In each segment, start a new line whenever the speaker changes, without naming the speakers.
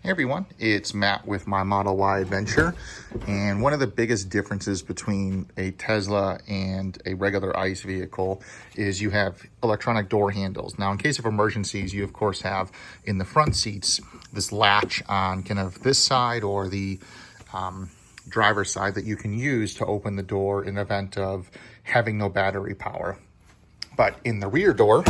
Hey everyone, it's Matt with my Model Y Adventure, and one of the biggest differences between a Tesla and a regular ICE vehicle is you have electronic door handles. Now, in case of emergencies, you of course have in the front seats this latch on kind of this side or the driver's side that you can use to open the door in event of having no battery power. But in the rear door,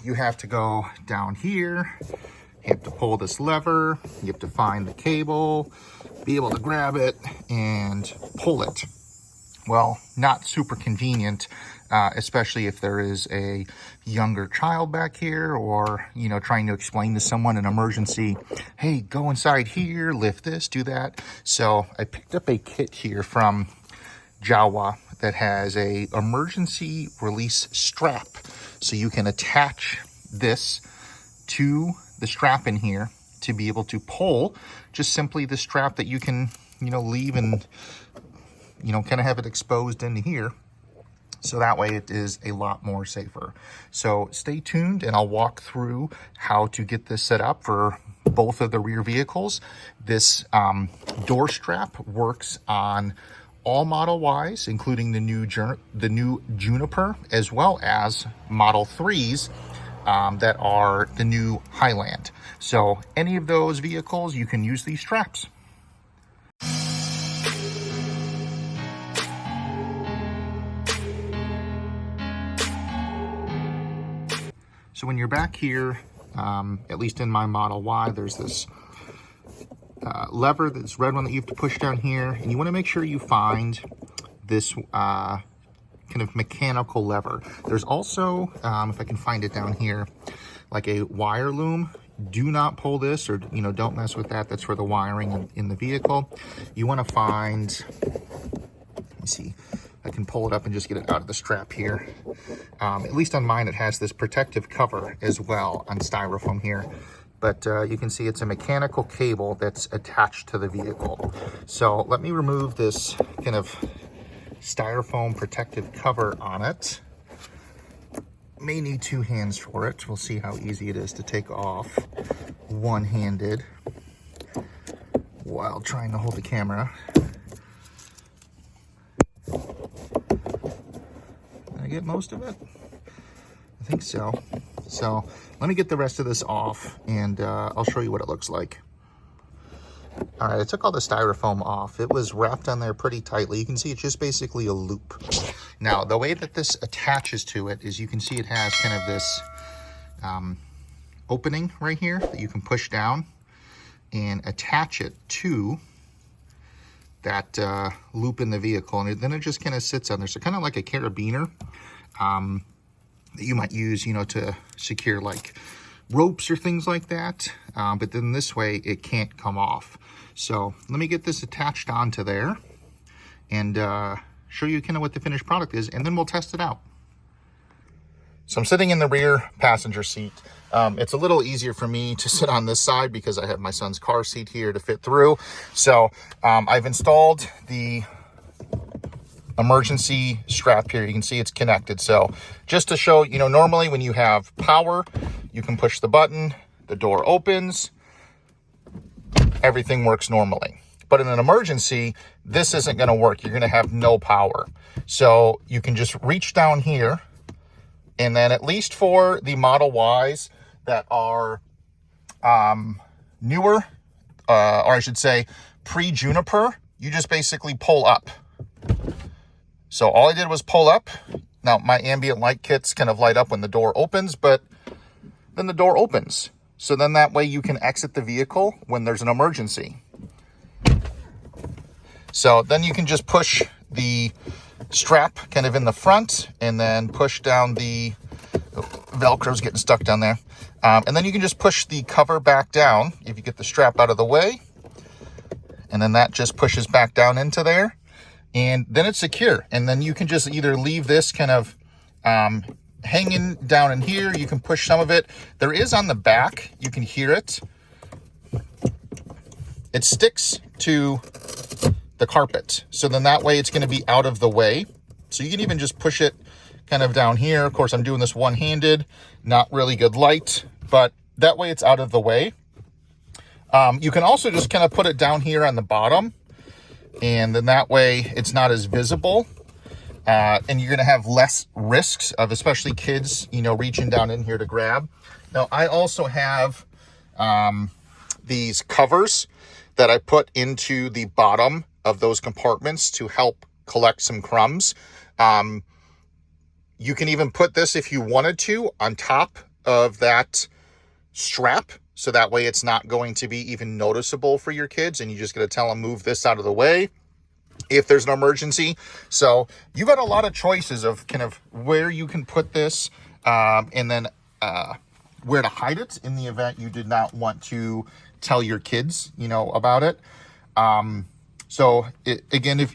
you have to go down here, you have to pull this lever, you have to find the cable, be able to grab it and pull it. Well, not super convenient, especially if there is a younger child back here or, trying to explain to someone an emergency, hey, go inside here, lift this, do that. So I picked up a kit here from Jawa that has a emergency release strap. So you can attach this to the strap in here to be able to pull just simply the strap that you can, leave and, kind of have it exposed into here. So that way it is a lot more safer. So stay tuned and I'll walk through how to get this set up for both of the rear vehicles. This door strap works on all Model Ys, including the new Juniper, as well as Model 3s that are the new Highland. So any of those vehicles, you can use these straps. So when you're back here, at least in my Model Y, there's this lever, this red one that you have to push down here, and you want to make sure you find this kind of mechanical lever. There's also, if I can find it down here, like a wire loom. Do not pull this, or don't mess with that. That's for the wiring in the vehicle. You want to find, let me see, I can pull it up and just get it out of the strap here. At least on mine, it has this protective cover as well on styrofoam here. But you can see it's a mechanical cable that's attached to the vehicle. So let me remove this kind of styrofoam protective cover on it. May need two hands for it. We'll see how easy it is to take off one-handed while trying to hold the camera. Did I get most of it? I think so. So let me get the rest of this off and I'll show you what it looks like. All right, I took all the styrofoam off. It was wrapped on there pretty tightly. You can see it's just basically a loop. Now, the way that this attaches to it is you can see it has kind of this opening right here that you can push down and attach it to that loop in the vehicle. And then it just kind of sits on there. So kind of like a carabiner that you might use, to secure like ropes or things like that. But then this way it can't come off. So let me get this attached onto there and show you kind of what the finished product is, and then we'll test it out. So I'm sitting in the rear passenger seat. It's a little easier for me to sit on this side because I have my son's car seat here to fit through. So I've installed the emergency strap here. You can see it's connected. So just to show, normally when you have power, you can push the button, the door opens, everything works normally. But in an emergency, this isn't going to work. You're going to have no power. So you can just reach down here, and then at least for the Model Ys that are newer, or I should say pre-Juniper, you just basically pull up. So all I did was pull up. Now my ambient light kits kind of light up when the door opens, but then the door opens. So then that way you can exit the vehicle when there's an emergency. So then you can just push the strap kind of in the front and then push down the Velcro's getting stuck down there. And then you can just push the cover back down if you get the strap out of the way. And then that just pushes back down into there. And then it's secure. And then you can just either leave this kind of hanging down in here. You can push some of it. There is on the back, you can hear it. It sticks to the carpet. So then that way it's going to be out of the way. So you can even just push it kind of down here. Of course, I'm doing this one-handed, not really good light, but That way it's out of the way. You can also just kind of put it down here on the bottom, and then that way it's not as visible. And you're going to have less risks of especially kids, you know, reaching down in here to grab. Now, I also have these covers that I put into the bottom of those compartments to help collect some crumbs. You can even put this, if you wanted to, on top of that strap, so that way it's not going to be even noticeable for your kids, and you just got to tell them, move this out of the way if there's an emergency. So you've got a lot of choices of kind of where you can put this, and then where to hide it in the event you did not want to tell your kids, you know, about it. Again,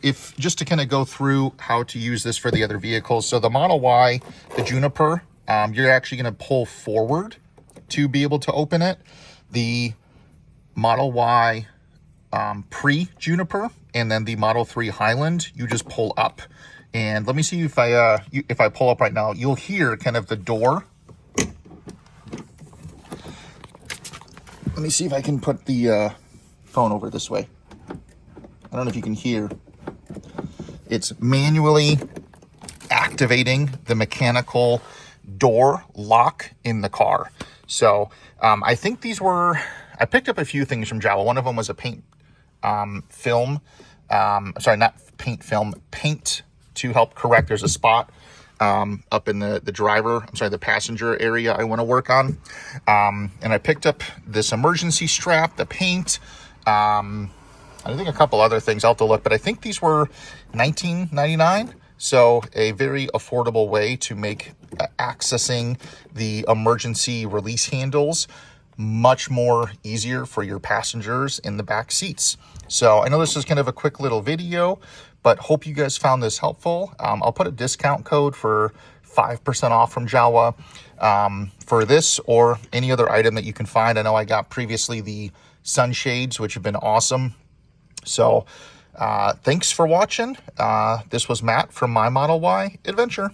if just to kind of go through how to use this for the other vehicles. So the Model Y, the Juniper, you're actually going to pull forward to be able to open it. The Model Y pre-Juniper, and then the Model 3 Highland, you just pull up. And let me see if I pull up right now, you'll hear kind of the door. Let me see if I can put the phone over this way. I don't know if you can hear. It's manually activating the mechanical door lock in the car. So I think these were, I picked up a few things from Jawa. One of them was a paint film. Sorry, not paint film, paint to help correct. There's a spot up in the the passenger area I want to work on. And I picked up this emergency strap, the paint, I think a couple other things. I'll have to look, but I think these were $19.99. So a very affordable way to make accessing the emergency release handles much more easier for your passengers in the back seats. So I know this is kind of a quick little video, but hope you guys found this helpful. I'll put a discount code for 5% off from Jawa for this or any other item that you can find. I know I got previously the sunshades, which have been awesome. So thanks for watching. This was Matt from My Model Y Adventure.